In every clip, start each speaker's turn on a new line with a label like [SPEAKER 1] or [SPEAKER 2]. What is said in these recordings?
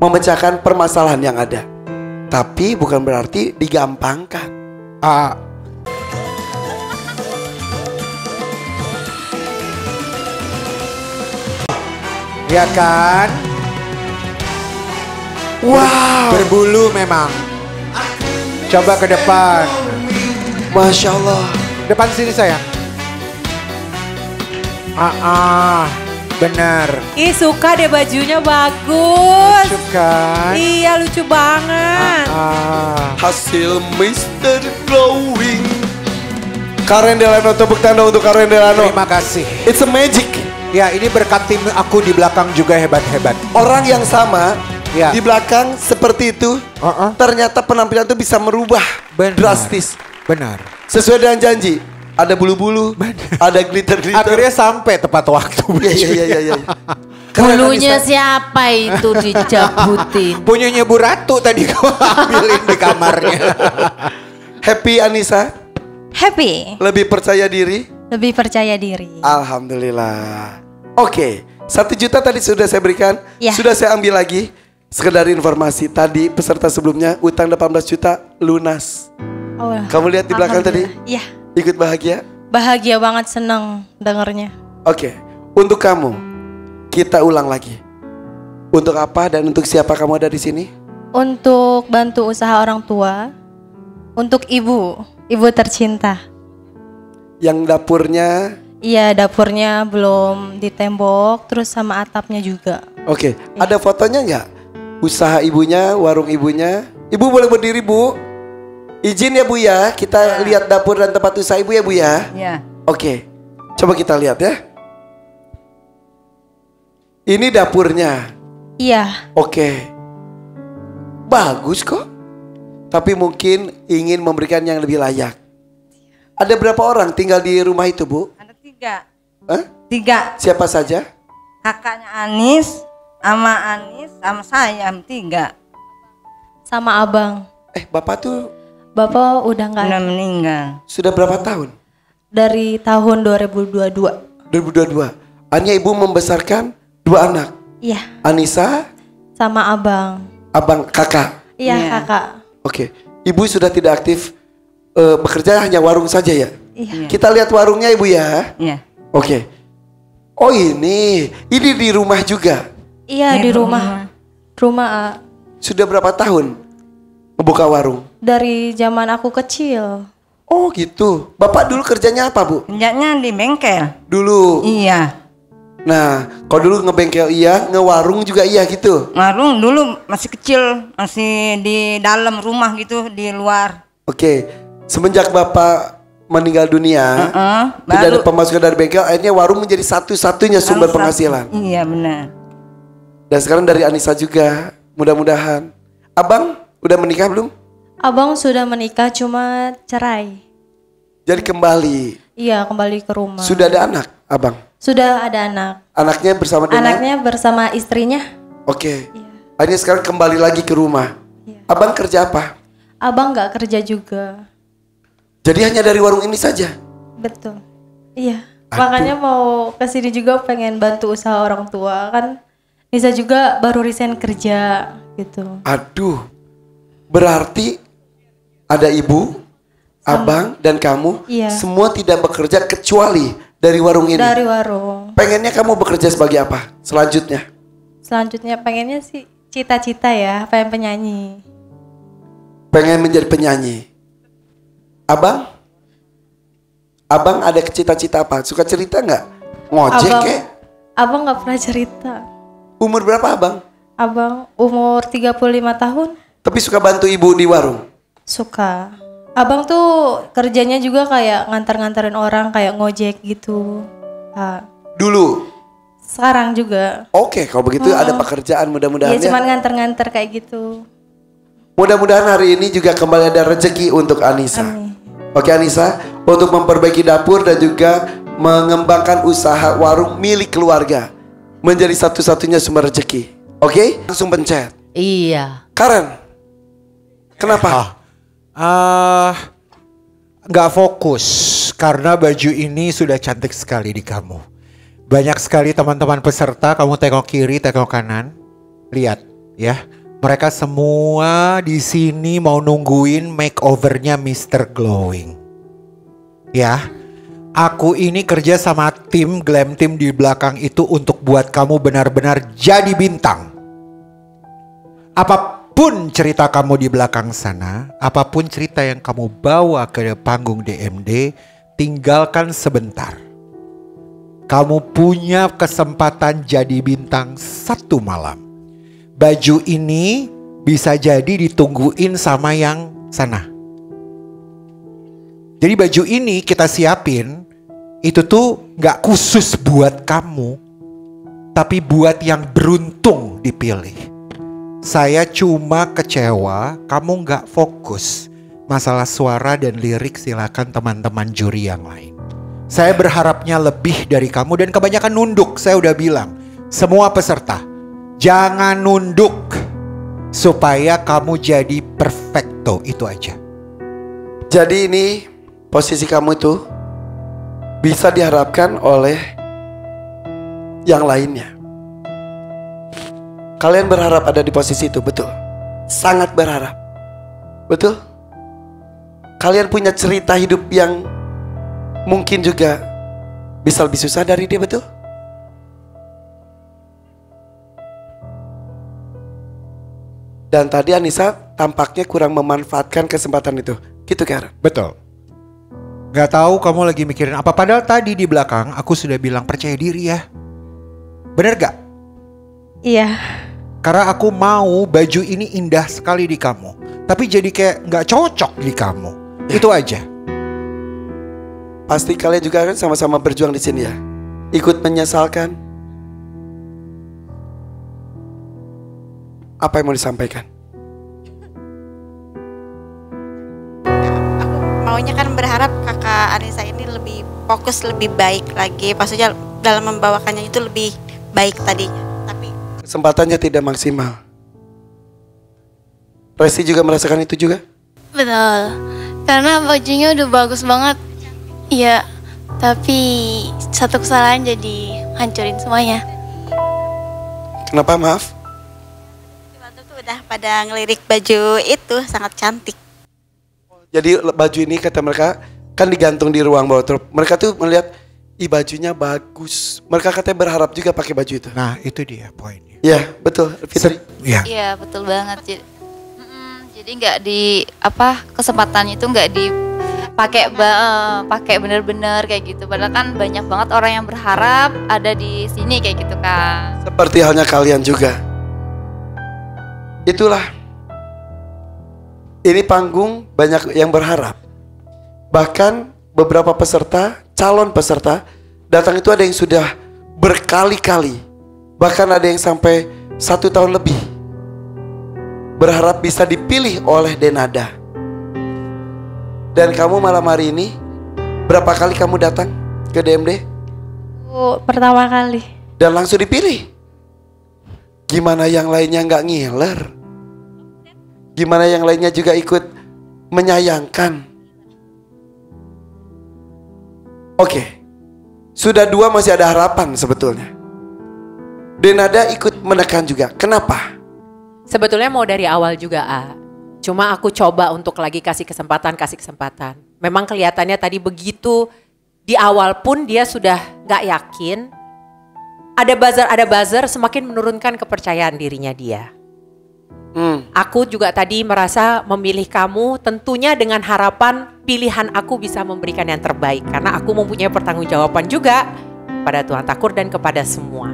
[SPEAKER 1] memecahkan permasalahan yang ada. Tapi bukan berarti digampangkan.
[SPEAKER 2] Ya kan?
[SPEAKER 1] Wow,
[SPEAKER 2] Berbulu memang. Coba ke depan.
[SPEAKER 1] Masya Allah.
[SPEAKER 2] Depan sini sayang. Benar.
[SPEAKER 3] Ih suka deh bajunya bagus.
[SPEAKER 2] Lucu kan?
[SPEAKER 3] Iya lucu banget.
[SPEAKER 1] Hasil Mr. Glowing. Karen Delano, tepuk tanda untuk Karen Delano.
[SPEAKER 2] Terima kasih.
[SPEAKER 1] It's a magic.
[SPEAKER 2] Ya ini berkat tim aku di belakang juga hebat-hebat.
[SPEAKER 1] Orang yang sama
[SPEAKER 2] Ya.
[SPEAKER 1] di belakang seperti itu, ternyata penampilan itu bisa merubah
[SPEAKER 2] Benar.
[SPEAKER 1] drastis.
[SPEAKER 2] Benar.
[SPEAKER 1] Sesuai dengan janji. Ada bulu-bulu, ada glitter-glitter.
[SPEAKER 2] Akhirnya sampai tepat waktu.
[SPEAKER 1] Iya.
[SPEAKER 3] Bulunya siapa itu dicabutin?
[SPEAKER 2] Punyanya Bu Ratu tadi kau ambilin di kamarnya.
[SPEAKER 1] Happy Anissa?
[SPEAKER 3] Happy.
[SPEAKER 1] Lebih percaya diri?
[SPEAKER 3] Lebih percaya diri.
[SPEAKER 1] Alhamdulillah. Oke, 1 juta tadi sudah saya berikan.
[SPEAKER 3] Ya.
[SPEAKER 1] Sudah saya ambil lagi. Sekedar informasi, tadi peserta sebelumnya utang 18 juta lunas.
[SPEAKER 3] Oh,
[SPEAKER 1] Kamu lihat di belakang tadi?
[SPEAKER 3] Iya.
[SPEAKER 1] Ikut bahagia?
[SPEAKER 3] Bahagia banget, seneng dengernya.
[SPEAKER 1] Oke, untuk kamu, kita ulang lagi. Untuk apa dan untuk siapa kamu ada di sini?
[SPEAKER 3] Untuk bantu usaha orang tua. Untuk ibu tercinta.
[SPEAKER 1] Yang dapurnya?
[SPEAKER 3] Iya, dapurnya belum ditembok, terus sama atapnya juga.
[SPEAKER 1] Oke, ada fotonya nggak? Usaha ibunya, warung ibunya. Ibu boleh berdiri, Bu? Izin ya Bu ya, kita lihat dapur dan tempat usaha Ibu ya Bu ya.
[SPEAKER 4] Ya.
[SPEAKER 1] Oke, coba kita lihat ya. Ini dapurnya.
[SPEAKER 3] Iya.
[SPEAKER 1] Oke, bagus kok. Tapi mungkin ingin memberikan yang lebih layak. Ada berapa orang tinggal di rumah itu Bu?
[SPEAKER 4] Ada 3.
[SPEAKER 1] Hah?
[SPEAKER 4] 3.
[SPEAKER 1] Siapa saja?
[SPEAKER 4] Kakaknya Anis, sama saya 3.
[SPEAKER 3] Sama abang.
[SPEAKER 1] Bapak tuh
[SPEAKER 3] Bapak udah nggak
[SPEAKER 4] Udah meninggal.
[SPEAKER 1] sudah berapa tahun?
[SPEAKER 3] dari tahun 2022.
[SPEAKER 1] 2022. Hanya Ibu membesarkan 2 anak.
[SPEAKER 3] Iya.
[SPEAKER 1] Anissa,
[SPEAKER 3] Sama abang.
[SPEAKER 1] abang kakak.
[SPEAKER 3] Iya,
[SPEAKER 4] Iya.
[SPEAKER 3] kakak.
[SPEAKER 1] Oke, Ibu sudah tidak aktif bekerja, hanya warung saja ya?
[SPEAKER 3] Iya.
[SPEAKER 1] Kita lihat warungnya Ibu ya.
[SPEAKER 4] Iya.
[SPEAKER 1] Oke. Oh ini di rumah juga.
[SPEAKER 3] Iya, di rumah. Rumah
[SPEAKER 1] Sudah berapa tahun ngebuka warung?
[SPEAKER 3] dari zaman aku kecil.
[SPEAKER 1] Oh gitu. Bapak dulu kerjanya apa Bu?
[SPEAKER 4] Kerjanya di bengkel.
[SPEAKER 1] Dulu.
[SPEAKER 4] Iya.
[SPEAKER 1] Nah, kalau dulu ngebengkel iya, ngewarung juga iya gitu.
[SPEAKER 4] Warung dulu masih kecil, masih di dalam rumah gitu, di luar.
[SPEAKER 1] Oke. Semenjak Bapak meninggal dunia, tidak ada
[SPEAKER 4] baru
[SPEAKER 1] pemasukan dari bengkel, akhirnya warung menjadi satu-satunya sumber penghasilan.
[SPEAKER 4] Iya benar.
[SPEAKER 1] Dan sekarang dari Anissa juga, mudah-mudahan. Abang udah menikah belum?
[SPEAKER 3] Abang sudah menikah cuma cerai.
[SPEAKER 1] Jadi kembali.
[SPEAKER 3] Iya, kembali ke rumah.
[SPEAKER 1] Sudah ada anak, Abang?
[SPEAKER 3] Sudah ada anak.
[SPEAKER 1] Anaknya bersama dengan?
[SPEAKER 3] Anaknya bersama istrinya.
[SPEAKER 1] Oke.
[SPEAKER 3] Iya.
[SPEAKER 1] Akhirnya sekarang kembali lagi ke rumah.
[SPEAKER 3] Iya.
[SPEAKER 1] Abang kerja apa?
[SPEAKER 3] Abang nggak kerja juga.
[SPEAKER 1] Jadi hanya dari warung ini saja?
[SPEAKER 3] Betul. Iya.
[SPEAKER 1] Aduh.
[SPEAKER 3] Makanya mau kesini juga pengen bantu usaha orang tua kan. Nisa juga baru resign kerja gitu.
[SPEAKER 1] Aduh. Berarti ada ibu, abang, dan kamu.
[SPEAKER 3] Iya.
[SPEAKER 1] Semua tidak bekerja kecuali dari warung ini.
[SPEAKER 3] Dari warung.
[SPEAKER 1] Pengennya kamu bekerja sebagai apa selanjutnya?
[SPEAKER 3] Selanjutnya pengennya sih cita-cita ya, pengen penyanyi.
[SPEAKER 1] Pengen menjadi penyanyi. Abang? Abang ada cita-cita apa? Suka cerita nggak? Ngojek kek?
[SPEAKER 3] Abang nggak pernah cerita.
[SPEAKER 1] Umur berapa abang?
[SPEAKER 3] Abang umur 35 tahun.
[SPEAKER 1] Tapi suka bantu ibu di warung?
[SPEAKER 3] Suka. Abang tuh kerjanya juga kayak nganter-nganterin orang, kayak ngojek gitu.
[SPEAKER 1] Dulu?
[SPEAKER 3] Sekarang juga.
[SPEAKER 1] Oke, kalau begitu ada pekerjaan mudah-mudahan
[SPEAKER 3] Iya,
[SPEAKER 1] ya.
[SPEAKER 3] cuman nganter-nganter kayak gitu.
[SPEAKER 1] Mudah-mudahan hari ini juga kembali ada rezeki untuk Anissa.
[SPEAKER 3] Amin.
[SPEAKER 1] Oke Anissa, untuk memperbaiki dapur dan juga mengembangkan usaha warung milik keluarga menjadi satu-satunya sumber rezeki. Oke? Langsung pencet.
[SPEAKER 5] Iya.
[SPEAKER 1] Karen, kenapa?
[SPEAKER 2] Nggak fokus karena baju ini sudah cantik sekali di kamu. Banyak sekali teman-teman peserta, kamu tengok kiri, tengok kanan. Lihat ya. Mereka semua di sini mau nungguin makeovernya Mr. Glowing. Ya, aku ini kerja sama tim Glam Team di belakang itu untuk buat kamu benar-benar jadi bintang. Apapun cerita kamu di belakang sana, apapun cerita yang kamu bawa ke panggung DMD, tinggalkan sebentar. Kamu punya kesempatan jadi bintang 1 malam. Baju ini bisa jadi ditungguin sama yang sana. Jadi baju ini kita siapin, itu tuh gak khusus buat kamu, tapi buat yang beruntung dipilih. Saya cuma kecewa kamu gak fokus. Masalah suara dan lirik silakan teman-teman juri yang lain. Saya berharapnya lebih dari kamu dan kebanyakan nunduk. Saya udah bilang, semua peserta jangan nunduk supaya kamu jadi perfecto, itu aja.
[SPEAKER 1] Jadi ini posisi kamu tuh bisa diharapkan oleh yang lainnya. Kalian berharap ada di posisi itu, betul? Sangat berharap. Betul? Kalian punya cerita hidup yang mungkin juga bisa lebih susah dari dia, betul? Dan tadi Anissa tampaknya kurang memanfaatkan kesempatan itu. Gitu Karen?
[SPEAKER 2] Betul. Gak tahu kamu lagi mikirin apa. Padahal tadi di belakang aku sudah bilang percaya diri ya. Bener gak?
[SPEAKER 3] Iya.
[SPEAKER 2] Karena aku mau baju ini indah sekali di kamu, tapi jadi kayak gak cocok di kamu. Itu aja.
[SPEAKER 1] Pasti kalian juga kan sama-sama berjuang di sini ya. Ikut menyesalkan. Apa yang mau disampaikan?
[SPEAKER 5] Maunya kan berharap kakak Anissa ini lebih fokus, lebih baik lagi. Maksudnya dalam membawakannya itu lebih baik tadinya. Tapi
[SPEAKER 1] kesempatannya tidak maksimal. Resti juga merasakan itu juga?
[SPEAKER 6] Betul. Karena bajunya udah bagus banget. Iya. Tapi satu kesalahan jadi hancurin semuanya.
[SPEAKER 1] Kenapa, maaf?
[SPEAKER 5] waktu itu udah pada ngelirik baju itu sangat cantik.
[SPEAKER 1] Jadi baju ini kata mereka kan digantung di ruang wardrobe. Mereka tuh melihat, ih bajunya bagus. Mereka katanya berharap juga pakai baju itu.
[SPEAKER 2] Nah itu dia poinnya.
[SPEAKER 1] Iya betul Fitri.
[SPEAKER 2] Ya.
[SPEAKER 6] Iya betul banget. Jadi nggak di apa kesempatannya itu nggak dipakai pakai bener-bener kayak gitu. Padahal kan banyak banget orang yang berharap ada di sini kayak gitu kan.
[SPEAKER 1] Seperti halnya kalian juga. Itulah. Ini panggung banyak yang berharap. Bahkan beberapa peserta, calon peserta datang itu ada yang sudah berkali-kali. Bahkan ada yang sampai 1 tahun lebih. Berharap bisa dipilih oleh Denada. Dan kamu malam hari ini berapa kali kamu datang ke DMD?
[SPEAKER 3] Pertama kali.
[SPEAKER 1] Dan langsung dipilih. Gimana yang lainnya nggak ngiler? Gimana yang lainnya juga ikut menyayangkan? Oke. Sudah 2 masih ada harapan sebetulnya. Denada ikut menekan juga. Kenapa?
[SPEAKER 7] Sebetulnya mau dari awal juga cuma aku coba untuk lagi kasih kesempatan. Memang kelihatannya tadi begitu di awal pun dia sudah gak yakin. Ada buzzer semakin menurunkan kepercayaan dirinya dia. Aku juga tadi merasa memilih kamu tentunya dengan harapan pilihan aku bisa memberikan yang terbaik. Karena aku mempunyai pertanggungjawaban juga pada Tuan Takur dan kepada semua.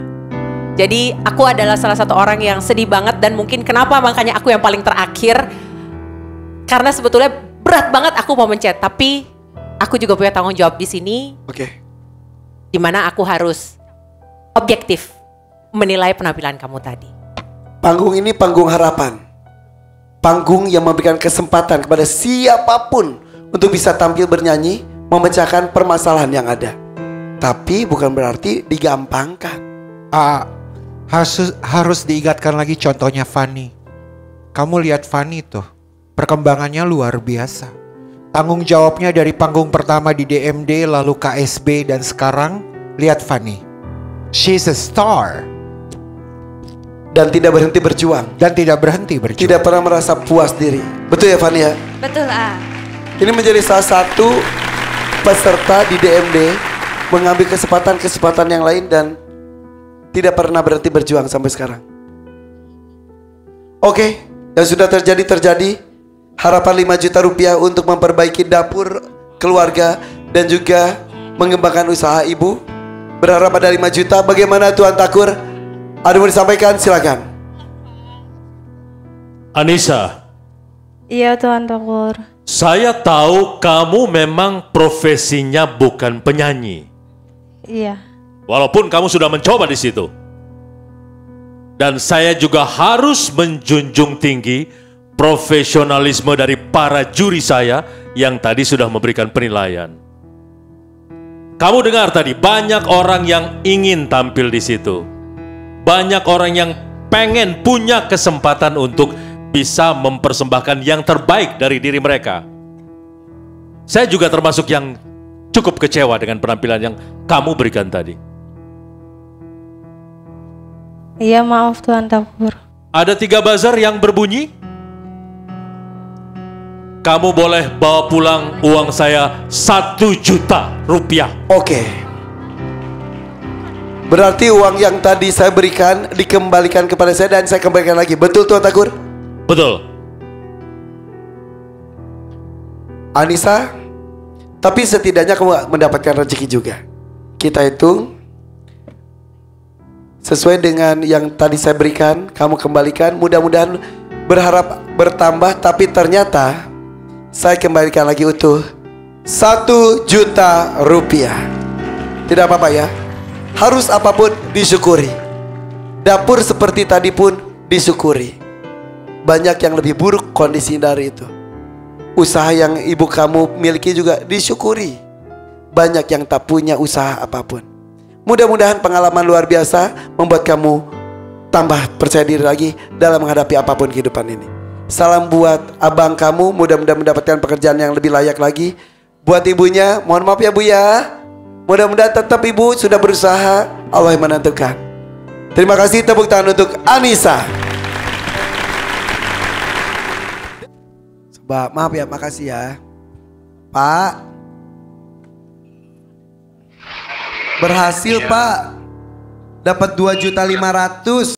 [SPEAKER 7] Jadi aku adalah salah satu orang yang sedih banget dan mungkin kenapa makanya aku yang paling terakhir. Karena sebetulnya berat banget aku mau mencet, tapi aku juga punya tanggung jawab di sini.
[SPEAKER 1] Oke.
[SPEAKER 7] Dimana aku harus objektif menilai penampilan kamu tadi.
[SPEAKER 1] Panggung ini panggung harapan. Panggung yang memberikan kesempatan kepada siapapun untuk bisa tampil bernyanyi, memecahkan permasalahan yang ada. Tapi bukan berarti digampangkan.
[SPEAKER 2] Harus diingatkan lagi contohnya Fanny. Kamu lihat Fanny tuh, perkembangannya luar biasa. Tanggung jawabnya dari panggung pertama di DMD, lalu KSB, dan sekarang lihat Fanny. She's a star.
[SPEAKER 1] dan tidak berhenti berjuang.
[SPEAKER 2] Dan tidak berhenti berjuang.
[SPEAKER 1] Tidak pernah merasa puas diri. Betul ya Fani ya?
[SPEAKER 5] Betul, ah.
[SPEAKER 1] Ini menjadi salah satu peserta di DMD mengambil kesempatan-kesempatan yang lain dan tidak pernah berhenti berjuang sampai sekarang. Oke, yang sudah terjadi. Harapan 5 juta rupiah untuk memperbaiki dapur keluarga dan juga mengembangkan usaha ibu. Berharap ada 5 juta. Bagaimana Tuan Takur? Ada mau disampaikan? Silakan.
[SPEAKER 8] Anissa,
[SPEAKER 3] Iya Tuan Takur.
[SPEAKER 8] saya tahu kamu memang profesinya bukan penyanyi.
[SPEAKER 3] Iya.
[SPEAKER 8] Walaupun kamu sudah mencoba di situ. Dan saya juga harus menjunjung tinggi profesionalisme dari para juri saya yang tadi sudah memberikan penilaian. Kamu dengar tadi, banyak orang yang ingin tampil di situ. Banyak orang yang pengen punya kesempatan untuk bisa mempersembahkan yang terbaik dari diri mereka. Saya juga termasuk yang cukup kecewa dengan penampilan yang kamu berikan tadi.
[SPEAKER 3] Iya maaf Tuan Takur.
[SPEAKER 8] Ada 3 buzzer yang berbunyi. Kamu boleh bawa pulang uang saya 1 juta rupiah.
[SPEAKER 1] Oke. Berarti uang yang tadi saya berikan dikembalikan kepada saya dan saya kembalikan lagi. Betul Tuan Takur?
[SPEAKER 8] Betul.
[SPEAKER 1] Anissa, tapi setidaknya kamu mendapatkan rezeki juga. Kita hitung sesuai dengan yang tadi saya berikan, kamu kembalikan. Mudah-mudahan berharap bertambah, tapi ternyata saya kembalikan lagi utuh 1 juta rupiah. Tidak apa-apa ya. Harus apapun disyukuri. Dapur seperti tadi pun disyukuri. Banyak yang lebih buruk kondisi dari itu. Usaha yang ibu kamu miliki juga disyukuri. Banyak yang tak punya usaha apapun. Mudah-mudahan pengalaman luar biasa membuat kamu tambah percaya diri lagi dalam menghadapi apapun kehidupan ini. Salam buat abang kamu, mudah-mudahan mendapatkan pekerjaan yang lebih layak lagi. Buat ibunya, mohon maaf ya Bu ya. Mudah-mudahan tetap ibu sudah berusaha, Allah yang menentukan. Terima kasih, tepuk tangan untuk Anissa. Mbak, maaf ya, makasih ya. Pak. Berhasil Pak. Dapat 2.500.000.